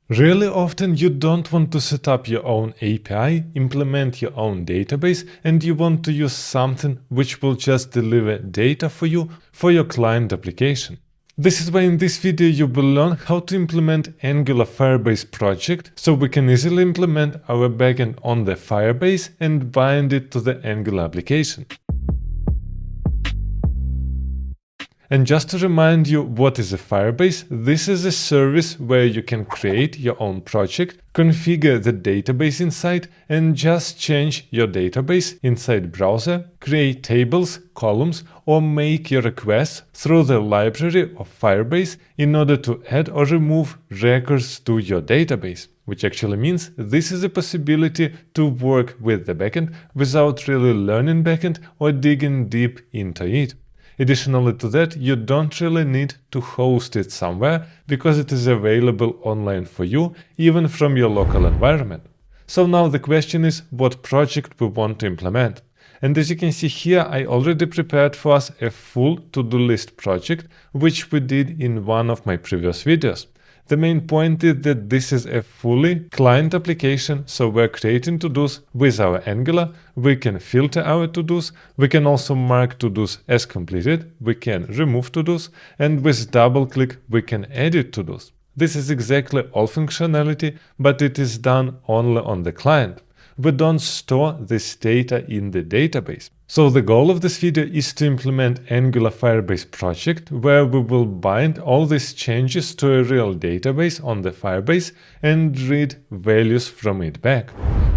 Really often you don't want to set up your own API, implement your own database, and you want to use something which will just deliver data for you for your client application. This is why in this video you will learn how to implement Angular Firebase project so we can easily implement our backend on the Firebase and bind it to the Angular application. And just to remind you what is a Firebase, this is a service where you can create your own project, configure the database inside, and just change your database inside browser, create tables, columns, or make your requests through the library of Firebase in order to add or remove records to your database. Which actually means this is a possibility to work with the backend without really learning backend or digging deep into it. Additionally to that, you don't really need to host it somewhere because it is available online for you, even from your local environment. So now the question is what project we want to implement. And as you can see here, I already prepared for us a full to-do list project, which we did in one of my previous videos. The main point is that this is a fully client application, so we're creating to-dos with our Angular, we can filter our to-dos, we can also mark to-dos as completed, we can remove to-dos, and with double-click we can edit to-dos. This is exactly all functionality, but it is done only on the client. We don't store this data in the database. So the goal of this video is to implement Angular Firebase project where we will bind all these changes to a real database on the Firebase and read values from it back.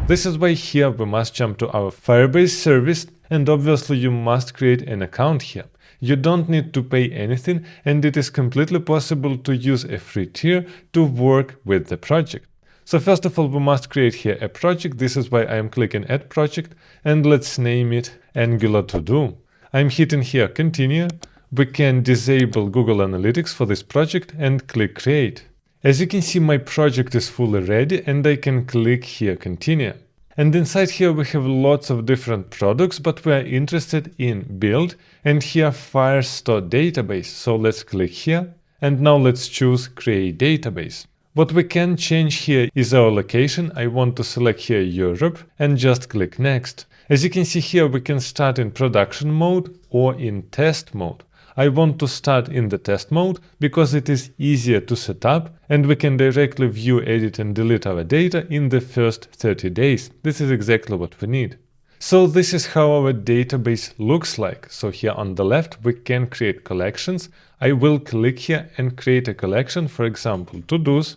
This is why here we must jump to our Firebase service, and obviously you must create an account here. You don't need to pay anything, and it is completely possible to use a free tier to work with the project. So first of all, we must create here a project. This is why I am clicking Add Project, and let's name it Angular To Do. I'm hitting here Continue. We can disable Google Analytics for this project and click Create. As you can see, my project is fully ready and I can click here Continue. And inside here we have lots of different products, but we are interested in Build and here Firestore Database. So let's click here and now let's choose Create Database. What we can change here is our location. I want to select here Europe and just click Next. As you can see here, we can start in production mode or in test mode. I want to start in the test mode because it is easier to set up and we can directly view, edit and delete our data in the first 30 days. This is exactly what we need. So this is how our database looks like. So here on the left, we can create collections. I will click here and create a collection, for example, to-dos,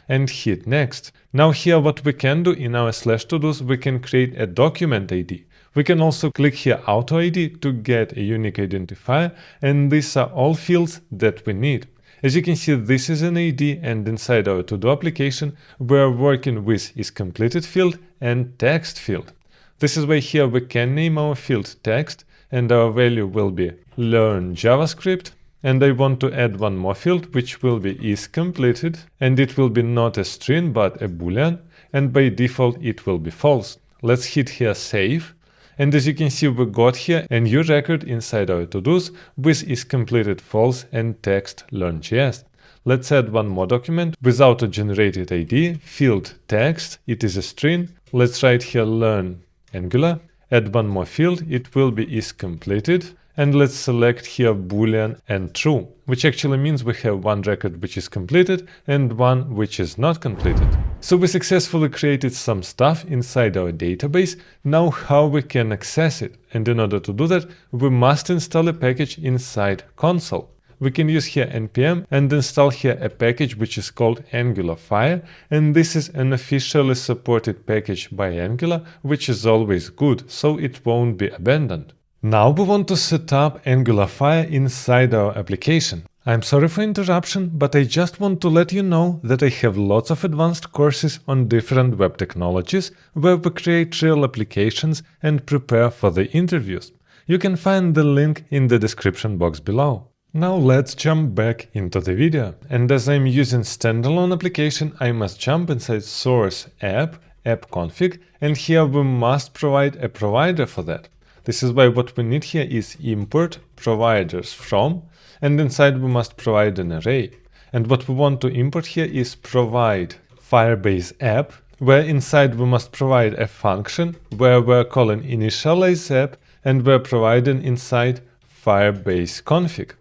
and hit Next. Now here what we can do in our /todos, we can create a document ID. We can also click here Auto ID to get a unique identifier, and these are all fields that we need. As you can see, this is an ID, and inside our to-do application, we are working with isCompleted field and text field. This is why here we can name our field text, and our value will be learn JavaScript. And I want to add one more field, which will be isCompleted, and it will be not a string but a boolean, and by default it will be false. Let's hit here Save, and as you can see we got here a new record inside our to-dos with isCompleted false and text learn.js. Let's add one more document with auto-generated ID, field text, it is a string. Let's write here learn Angular, add one more field, it will be isCompleted. And let's select here Boolean and true, which actually means we have one record which is completed and one which is not completed. So we successfully created some stuff inside our database. Now how we can access it? And in order to do that, we must install a package inside console. We can use here npm and install here a package which is called Angular Fire, and this is an officially supported package by Angular, which is always good, so it won't be abandoned. Now we want to set up Angular Fire inside our application. I'm sorry for interruption, but I just want to let you know that I have lots of advanced courses on different web technologies where we create real applications and prepare for the interviews. You can find the link in the description box below. Now let's jump back into the video. And as I'm using standalone application, I must jump inside source app config, and here we must provide a provider for that. This is why what we need here is import providers from, and inside we must provide an array. And what we want to import here is provide Firebase app, where inside we must provide a function where we're calling initialize app and we're providing inside Firebase config.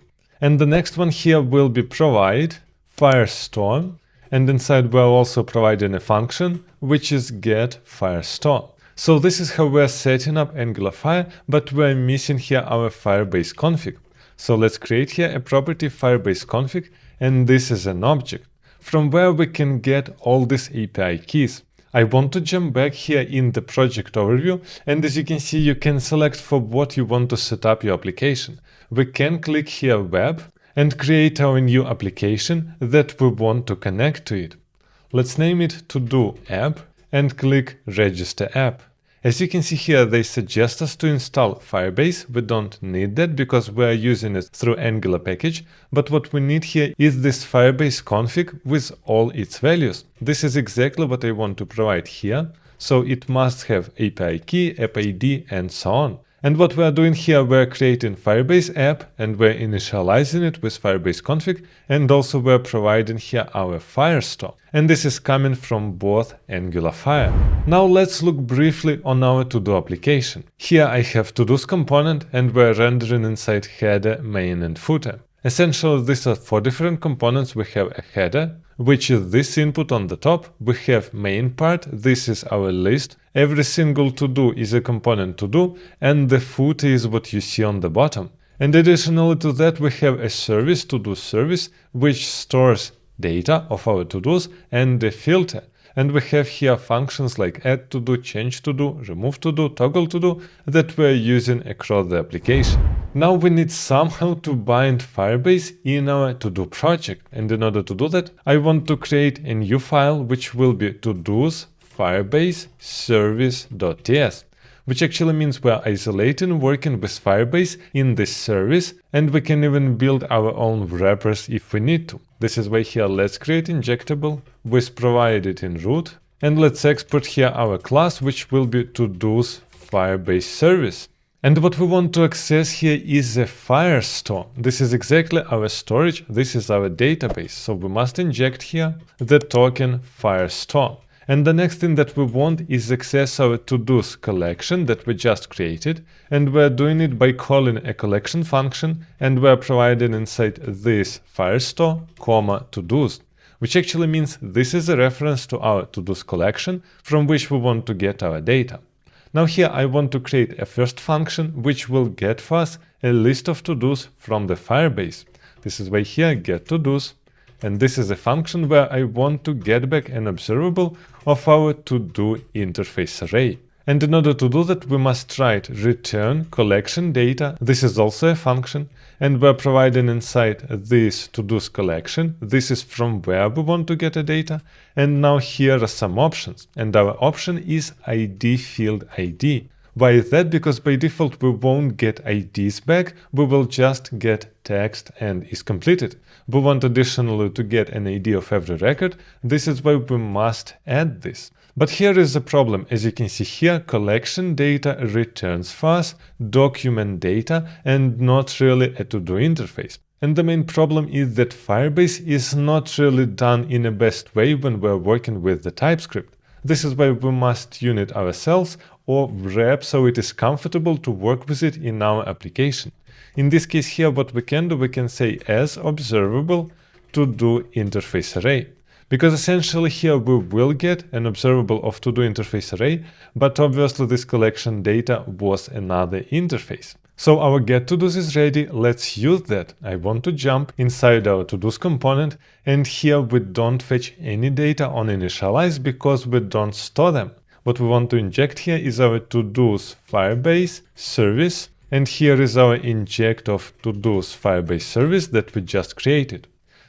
And the next one here will be provide Firestore, and inside we're also providing a function which is get Firestore. So this is how we're setting up Angular Fire, but we're missing here our Firebase config. So let's create here a property Firebase config, and this is an object from where we can get all these API keys. I want to jump back here in the project overview, and as you can see, you can select for what you want to set up your application. We can click here web and create our new application that we want to connect to it. Let's name it to-do app and click register app. As you can see here, they suggest us to install Firebase. We don't need that because we are using it through Angular package, but what we need here is this Firebase config with all its values. This is exactly what I want to provide here, so it must have API key, app ID, and so on. And what we are doing here, we're creating Firebase app and we're initializing it with Firebase config, and also we're providing here our Firestore. And this is coming from both Angular Fire. Now let's look briefly on our to-do application. Here I have to-dos component and we're rendering inside header, main, and footer. Essentially, these are 4 different components. We have a header, which is this input on the top. We have main part, this is our list. Every single to-do is a component to-do, and the footer is what you see on the bottom. And additionally to that, we have a service, to-do service, which stores data of our to-dos and the filter. And we have here functions like add to-do, change to-do, remove to-do, toggle to-do that we're using across the application. Now we need somehow to bind Firebase in our to-do project. And in order to do that, I want to create a new file which will be to-dos Firebase service.ts, which actually means we're isolating working with Firebase in this service, and we can even build our own wrappers if we need to. This is why here let's create injectable with provide it in root, and let's export here our class which will be to-dos Firebase service. And what we want to access here is a Firestore. This is exactly our storage, this is our database, so we must inject here the token Firestore. And the next thing that we want is access our to-dos collection that we just created, and we're doing it by calling a collection function, and we're providing inside this Firestore, to-dos, which actually means this is a reference to our to-dos collection from which we want to get our data. Now here I want to create a first function which will get for us a list of to-dos from the Firebase. This is why here get to-dos, and this is a function where I want to get back an observable of our to-do interface array. And in order to do that, we must write return collection data. This is also a function, and we're providing inside this to-dos collection. This is from where we want to get a data. And now here are some options, and our option is ID field ID. Why is that? Because by default we won't get IDs back, we will just get text and is completed. We want additionally to get an ID of every record. This is why we must add this. But here is the problem. As you can see here, collection data returns for us document data and not really a to-do interface. And the main problem is that Firebase is not really done in a best way when we're working with the TypeScript. This is why we must tune it ourselves or wrap so it is comfortable to work with it in our application. In this case here, what we can do, we can say as observable to-do interface array. Because essentially here we will get an observable of to-do interface array, but obviously this collection data was another interface. So our get to-dos is ready, let's use that. I want to jump inside our to-dos component, and here we don't fetch any data on initialize because we don't store them. What we want to inject here is our to-dos Firebase service, and here is our inject of to-dos Firebase service that we just created.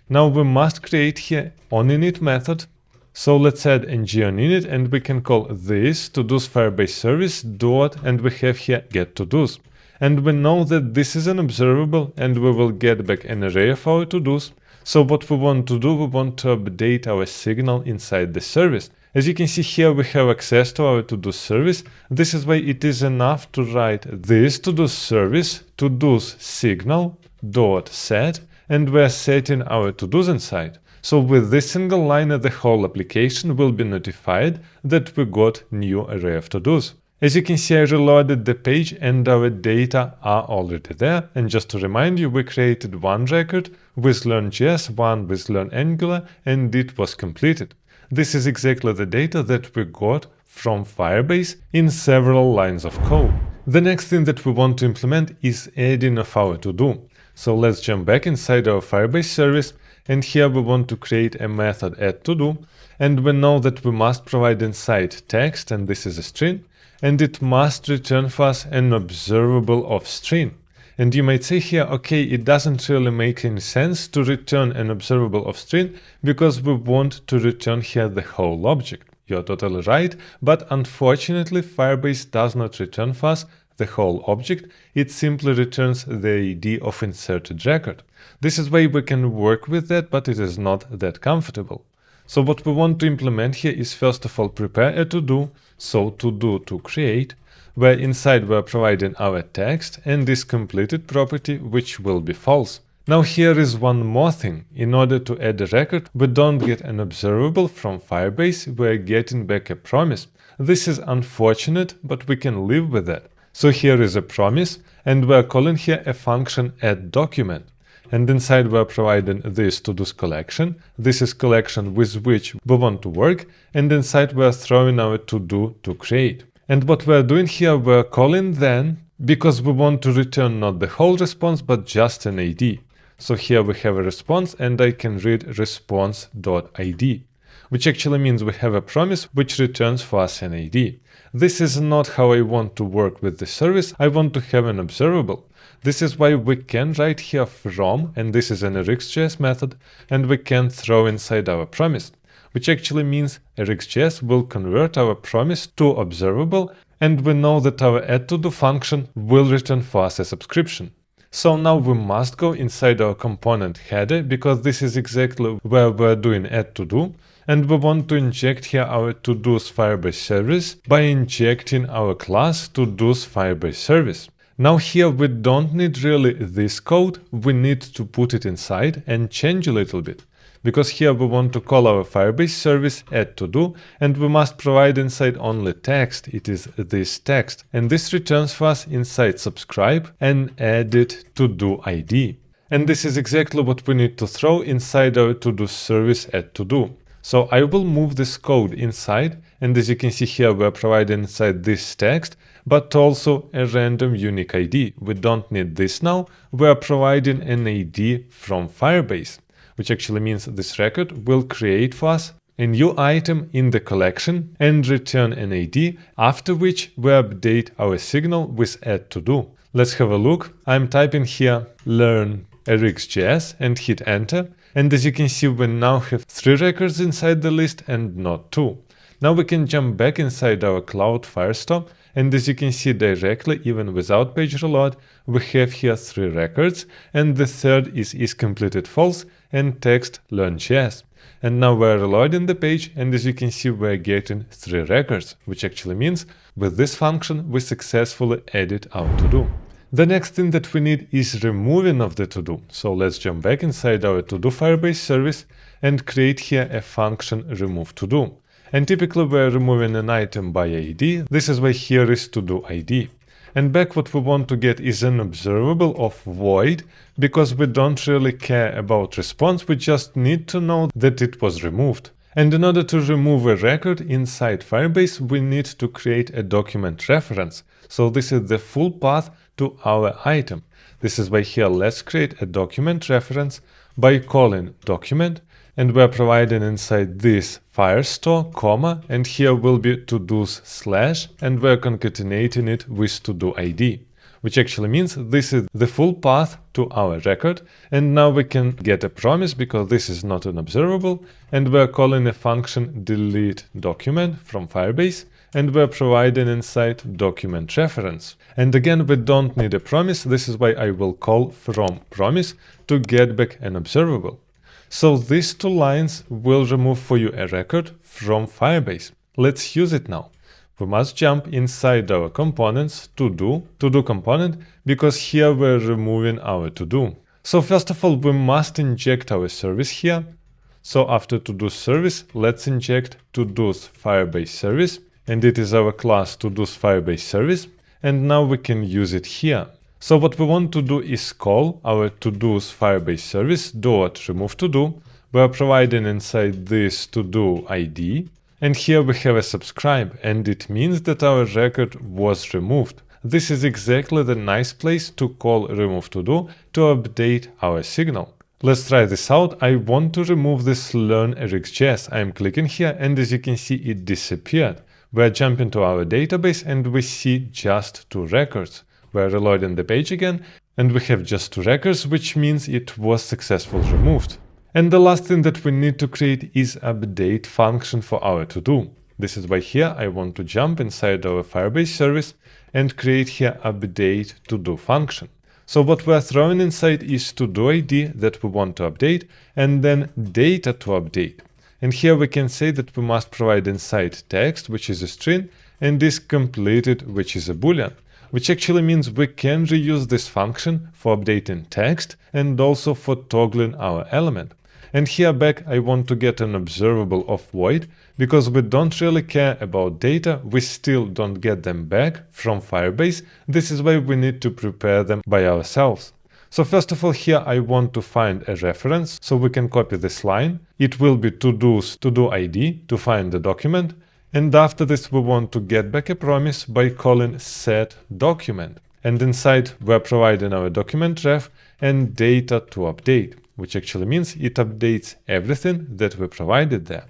Now we must create here onInit method. So let's add ng on init, and we can call this to-dos Firebase service dot, and we have here get to-dos. And we know that this is an observable, and we will get back an array of our to-dos. So what we want to do, we want to update our signal inside the service. As you can see here, we have access to our to-do service. This is why it is enough to write this to-do service to-dos signal dot set, and we're setting our to-dos inside. So with this single line, the whole application will be notified that we got new array of to-dos. As you can see, I reloaded the page and our data are already there. And just to remind you, we created one record with Learn.js, one with Learn Angular, and it was completed. This is exactly the data that we got from Firebase in several lines of code. The next thing that we want to implement is adding of our to-do. So let's jump back inside our Firebase service, and here we want to create a method add_todo, and we know that we must provide inside text, and this is a string, and it must return for us an observable of string. And you might say here, okay, it doesn't really make any sense to return an observable of string because we want to return here the whole object. You're totally right, but unfortunately Firebase does not return for us the whole object, it simply returns the ID of inserted record. This is why we can work with that, but it is not that comfortable. So what we want to implement here is first of all prepare a to-do, so to-do to create, where inside we are providing our text and this completed property, which will be false. Now here is one more thing. In order to add a record, we don't get an observable from Firebase, we are getting back a promise. This is unfortunate, but we can live with that. So here is a promise, and we are calling here a function add_document. And inside we are providing this to-dos collection. This is collection with which we want to work, and inside we are throwing our to-do to create. And what we are doing here, we are calling then, because we want to return not the whole response, but just an ID. So here we have a response, and I can read response.id, which actually means we have a promise which returns for us an ID. This is not how I want to work with the service. I want to have an observable. This is why we can write here from, and this is an RxJS method, and we can throw inside our promise, which actually means RxJS will convert our promise to observable, and we know that our add_todo function will return for us a subscription. So now we must go inside our component header, because this is exactly where we're doing add_todo, and we want to inject here our todos Firebase service by injecting our class todos Firebase service. Now here we don't need really this code, we need to put it inside and change a little bit. Because here we want to call our Firebase service add_todo, and we must provide inside only text, it is this text. And this returns for us inside subscribe and added to-do ID. And this is exactly what we need to throw inside our to-do service add_todo. So I will move this code inside, and as you can see here we are providing inside this text, but also a random unique ID. We don't need this now, we are providing an ID from Firebase, which actually means this record will create for us a new item in the collection and return an ID, after which we update our signal with add_todo. Let's have a look. I'm typing here learn RxJS and hit enter. And as you can see, we now have 3 records inside the list and not 2. Now we can jump back inside our Cloud Firestore, and as you can see directly, even without page reload, we have here 3 records, and the third is completed false and text learn.js. And now we're reloading the page, and as you can see, we're getting 3 records, which actually means with this function we successfully added our to-do. The next thing that we need is removing of the to-do. So let's jump back inside our to-do Firebase service and create here a function remove to-do. And typically we're removing an item by ID. This is why here is to-do ID. And back what we want to get is an observable of void, because we don't really care about response, we just need to know that it was removed. And in order to remove a record inside Firebase, we need to create a document reference. So this is the full path to our item. This is why here let's create a document reference by calling document, and we're providing inside this Firestore, comma, and here will be todos slash, and we're concatenating it with to-do ID, which actually means this is the full path to our record. And now we can get a promise because this is not an observable, and we're calling a function delete document from Firebase, and we're providing inside document reference. And again, we don't need a promise. This is why I will call from promise to get back an observable. So these 2 lines will remove for you a record from Firebase. Let's use it now. We must jump inside our components to-do component, because here we're removing our to-do. So first of all, we must inject our service here. So after todos service, let's inject todos Firebase service, and it is our class todos Firebase service, and now we can use it here. So what we want to do is call our todos Firebase service dot remove todo. We are providing inside this todo ID, and here we have a subscribe, and it means that our record was removed. This is exactly the nice place to call remove todo to update our signal. Let's try this out. I want to remove this learn RxJS. I'm clicking here, and as you can see, it disappeared. We're jumping to our database and we see just 2 records. We're reloading the page again, and we have just 2 records, which means it was successfully removed. And the last thing that we need to create is update function for our to-do. This is why here I want to jump inside our Firebase service and create here update to-do function. So what we're throwing inside is to-do ID that we want to update, and then data to update. And here we can say that we must provide inside text, which is a string, and is completed, which is a boolean, which actually means we can reuse this function for updating text and also for toggling our element. And here back I want to get an observable of void, because we don't really care about data, we still don't get them back from Firebase. This is why we need to prepare them by ourselves. So first of all, here I want to find a reference, so we can copy this line. It will be todo's to-do ID to find the document. And after this we want to get back a promise by calling set document. And inside we're providing our document ref and data to update, which actually means it updates everything that we provided there.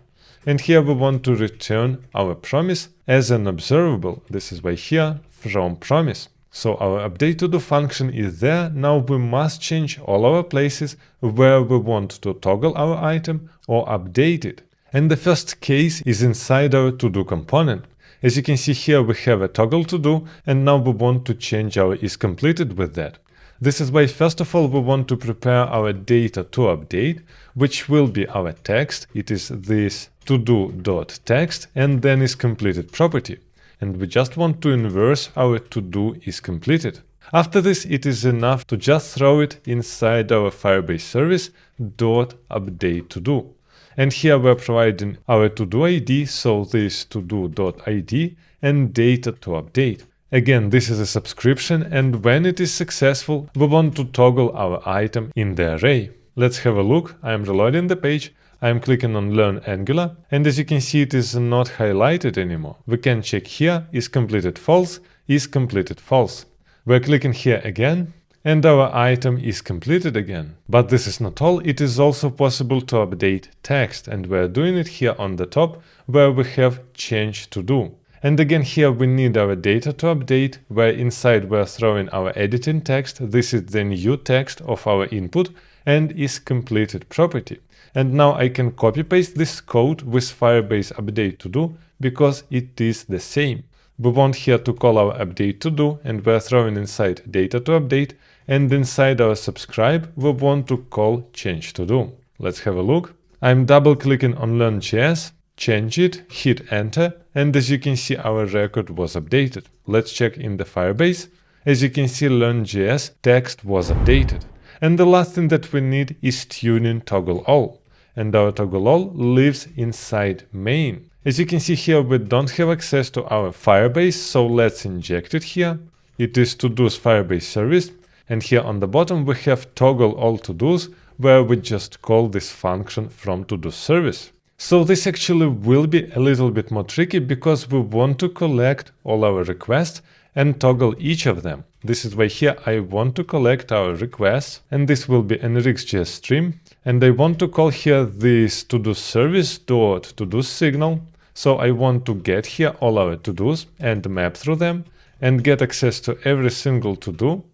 And here we want to return our promise as an observable. This is why here from promise. So our update to do function is there. Now we must change all our places where we want to toggle our item or update it. And the first case is inside our to-do component. As you can see here, we have a toggle to do, and now we want to change our is completed with that. This is why first of all we want to prepare our data to update, which will be our text. It is this todo.text and then is completed property. And we just want to inverse our to-do is completed. After this, it is enough to just throw it inside our Firebase service .update to-do. And here we're providing our to-do ID, so this todo.id and data to update. Again, this is a subscription, and when it is successful, we want to toggle our item in the array. Let's have a look. I am reloading the page. I am clicking on Learn Angular, and as you can see, it is not highlighted anymore. We can check here, is completed false, is completed false. We're clicking here again, and our item is completed again. But this is not all, it is also possible to update text, and we're doing it here on the top, where we have change to do. And again here we need our data to update, where inside we're throwing our editing text. This is the new text of our input, and is completed property. And now I can copy paste this code with Firebase update to do, because it is the same. We want here to call our update to do, and we're throwing inside data to update, and inside our subscribe we want to call change to do. Let's have a look. I'm double clicking on learn.js, change it, hit enter, and as you can see our record was updated. Let's check in the Firebase. As you can see, learn.js text was updated. And the last thing that we need is tuning toggle all. And our toggle all lives inside main. As you can see here, we don't have access to our Firebase, so let's inject it here. It is todo's Firebase service, and here on the bottom we have toggle all todos, where we just call this function from todo service. So this actually will be a little bit more tricky, because we want to collect all our requests and toggle each of them. This is why here I want to collect our requests, and this will be an RxJS stream, and I want to call here this todo service .todo signal. So I want to get here all our to-dos and map through them and get access to every single to-do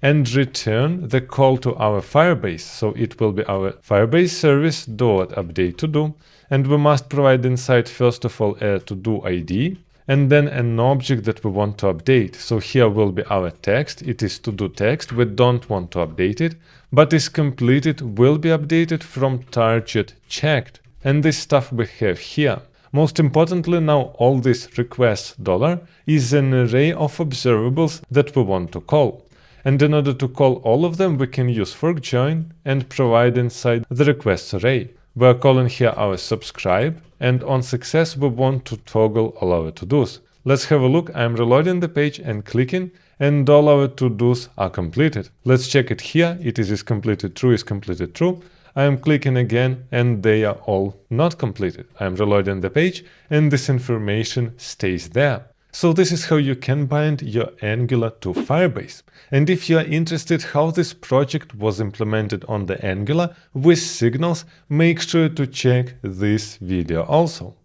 and return the call to our Firebase. So it will be our Firebase service .update to-do, and we must provide inside first of all a to-do ID and then an object that we want to update. So here will be our text. It is to-do text. We don't want to update it, but is completed will be updated from target checked. And this stuff we have here. Most importantly, now all this request $ is an array of observables that we want to call. And in order to call all of them, we can use fork join and provide inside the request array. We're calling here our subscribe, and on success we want to toggle all our to-dos. Let's have a look. I'm reloading the page and clicking, and all our to-dos are completed. Let's check it here. It is completed true, is completed true. I am clicking again and they are all not completed. I am reloading the page and this information stays there. So this is how you can bind your Angular to Firebase. And if you are interested how this project was implemented on the Angular with signals, make sure to check this video also.